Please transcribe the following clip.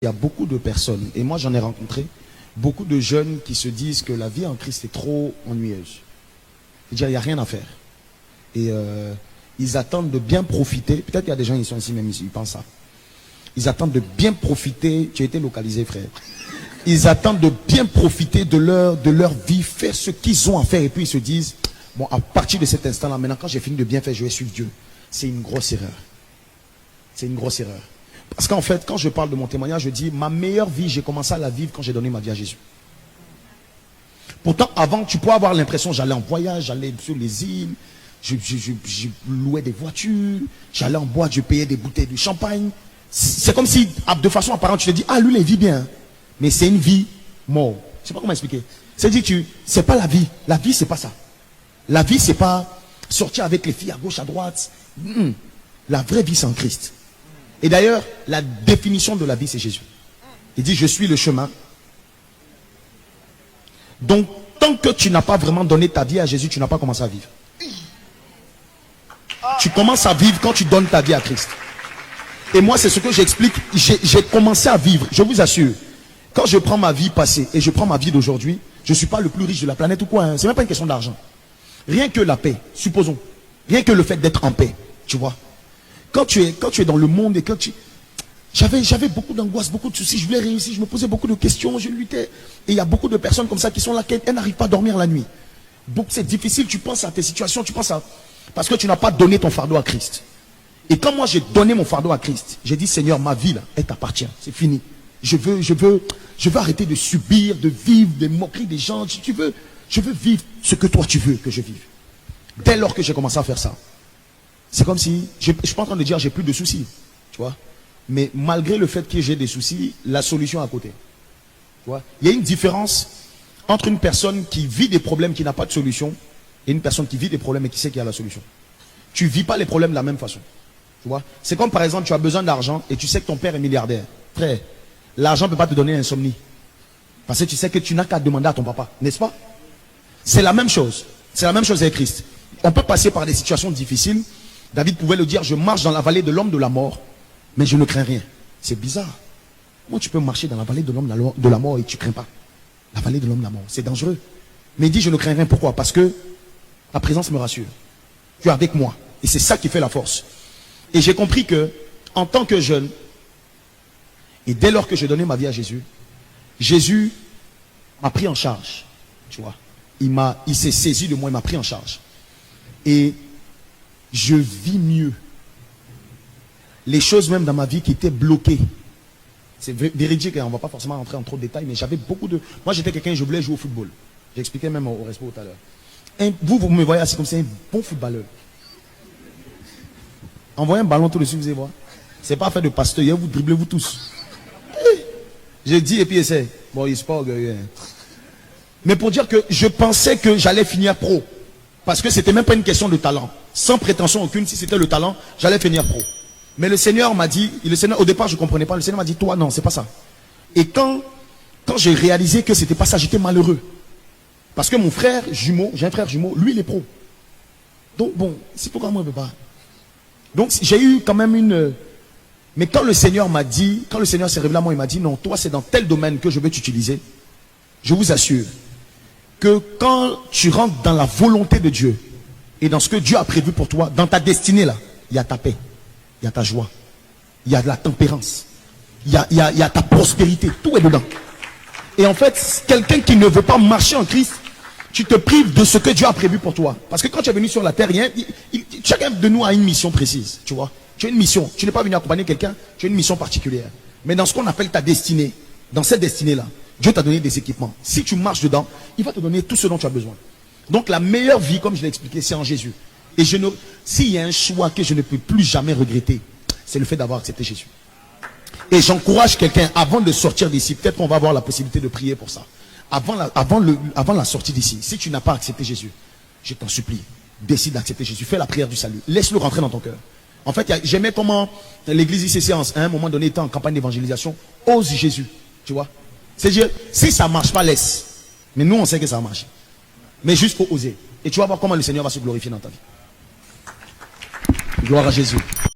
Il y a beaucoup de personnes, et moi j'en ai rencontré, beaucoup de jeunes qui se disent que la vie en Christ est trop ennuyeuse. C'est-à-dire, il n'y a rien à faire. Et ils attendent de bien profiter. Peut-être qu'il y a des gens qui sont ici, même ici, ils pensent ça. Ils attendent de bien profiter. Tu as été localisé, frère. Ils attendent de bien profiter de leur vie, faire ce qu'ils ont à faire. Et puis ils se disent, bon, à partir de cet instant-là, maintenant, quand j'ai fini de bien faire, je vais suivre Dieu. C'est une grosse erreur. C'est une grosse erreur. Parce qu'en fait, quand je parle de mon témoignage, je dis, ma meilleure vie, j'ai commencé à la vivre quand j'ai donné ma vie à Jésus. Pourtant, avant, tu peux avoir l'impression, j'allais en voyage, j'allais sur les îles, je louais des voitures, j'allais en boîte, je payais des bouteilles de champagne. C'est comme si, de façon apparente, tu te dis, ah, lui, il vit bien. Mais c'est une vie mort. Je sais pas comment expliquer. C'est-à-dire, c'est pas la vie. La vie, c'est pas ça. La vie, c'est pas sortir avec les filles à gauche, à droite. La vraie vie, c'est en Christ. Et d'ailleurs, la définition de la vie, c'est Jésus. Il dit, je suis le chemin. Donc, tant que tu n'as pas vraiment donné ta vie à Jésus, tu n'as pas commencé à vivre. Tu commences à vivre quand tu donnes ta vie à Christ. Et moi, c'est ce que j'explique. J'ai commencé à vivre, je vous assure. Quand je prends ma vie passée et je prends ma vie d'aujourd'hui, je ne suis pas le plus riche de la planète ou quoi. Hein. C'est même pas une question d'argent. Rien que la paix, supposons. Rien que le fait d'être en paix, tu vois. Quand tu es dans le monde et que j'avais beaucoup d'angoisse, beaucoup de soucis, je voulais réussir, je me posais beaucoup de questions, je luttais. Et il y a beaucoup de personnes comme ça qui sont là, elles n'arrivent pas à dormir la nuit. C'est difficile, tu penses à tes situations, tu penses à... Parce que tu n'as pas donné ton fardeau à Christ. Et quand moi j'ai donné mon fardeau à Christ, j'ai dit, Seigneur, ma vie là, elle t'appartient, c'est fini. Je veux arrêter de subir, de vivre des moqueries des gens. Je veux vivre ce que toi tu veux que je vive. Dès lors que j'ai commencé à faire ça, c'est comme si, je suis pas en train de dire j'ai plus de soucis, tu vois. Mais malgré le fait que j'ai des soucis, la solution est à côté. Tu vois. Il y a une différence entre une personne qui vit des problèmes qui n'a pas de solution et une personne qui vit des problèmes et qui sait qu'il y a la solution. Tu vis pas les problèmes de la même façon. Tu vois. C'est comme par exemple, tu as besoin d'argent et tu sais que ton père est milliardaire. Frère, l'argent ne peut pas te donner insomnie. Parce que tu sais que tu n'as qu'à demander à ton papa, n'est-ce pas? C'est la même chose. C'est la même chose avec Christ. On peut passer par des situations difficiles. David pouvait le dire, je marche dans la vallée de l'homme de la mort, mais je ne crains rien. C'est bizarre. Comment tu peux marcher dans la vallée de l'homme de la mort et tu ne crains pas? La vallée de l'homme de la mort, c'est dangereux. Mais il dit, je ne crains rien. Pourquoi? Parce que ta présence me rassure. Tu es avec moi. Et c'est ça qui fait la force. Et j'ai compris que, en tant que jeune, et dès lors que j'ai donné ma vie à Jésus, Jésus m'a pris en charge. Tu vois. Il s'est saisi de moi, il m'a pris en charge. Et je vis mieux. Les choses même dans ma vie qui étaient bloquées. C'est véridique, hein, on ne va pas forcément rentrer en trop de détails, mais j'avais beaucoup de... Moi j'étais quelqu'un, je voulais jouer au football. J'expliquais même au resto tout à l'heure. Vous me voyez assis comme c'est un bon footballeur. Envoyez un ballon tout dessus, vous allez voir. C'est pas fait de pasteur, vous dribblez vous tous. J'ai dit et puis essaie. Bon, il se pas orgueilleux. Mais pour dire que je pensais que j'allais finir pro. Parce que c'était même pas une question de talent. Sans prétention aucune, si c'était le talent, j'allais finir pro. Mais le Seigneur m'a dit, au départ je ne comprenais pas, le Seigneur m'a dit, toi non, c'est pas ça. Et quand j'ai réalisé que c'était pas ça, j'étais malheureux. Parce que mon frère jumeau, j'ai un frère jumeau, lui il est pro. Donc bon, c'est pourquoi moi je ne peux pas. Donc j'ai eu quand même une... Mais quand le Seigneur m'a dit, quand le Seigneur s'est révélé à moi, il m'a dit, non, toi c'est dans tel domaine que je vais t'utiliser. Je vous assure que quand tu rentres dans la volonté de Dieu et dans ce que Dieu a prévu pour toi, dans ta destinée là, il y a ta paix, il y a ta joie, il y a de la tempérance, il y a ta prospérité, tout est dedans. Et en fait, quelqu'un qui ne veut pas marcher en Christ, tu te prives de ce que Dieu a prévu pour toi. Parce que quand tu es venu sur la terre, chacun de nous a une mission précise, tu vois. Tu as une mission, tu n'es pas venu accompagner quelqu'un, tu as une mission particulière. Mais dans ce qu'on appelle ta destinée, dans cette destinée-là, Dieu t'a donné des équipements. Si tu marches dedans, il va te donner tout ce dont tu as besoin. Donc la meilleure vie, comme je l'ai expliqué, c'est en Jésus. Et s'il y a un choix que je ne peux plus jamais regretter, c'est le fait d'avoir accepté Jésus. Et j'encourage quelqu'un, avant de sortir d'ici, peut-être qu'on va avoir la possibilité de prier pour ça. Avant la sortie d'ici, si tu n'as pas accepté Jésus, je t'en supplie, décide d'accepter Jésus. Fais la prière du salut. Laisse-le rentrer dans ton cœur. En fait, j'aimais comment l'église ICC, à un moment donné, était en campagne d'évangélisation. Ose Jésus. Tu vois? C'est-à-dire, si ça ne marche pas, laisse. Mais nous, on sait que ça marche. Mais juste pour oser. Et tu vas voir comment le Seigneur va se glorifier dans ta vie. Gloire à Jésus.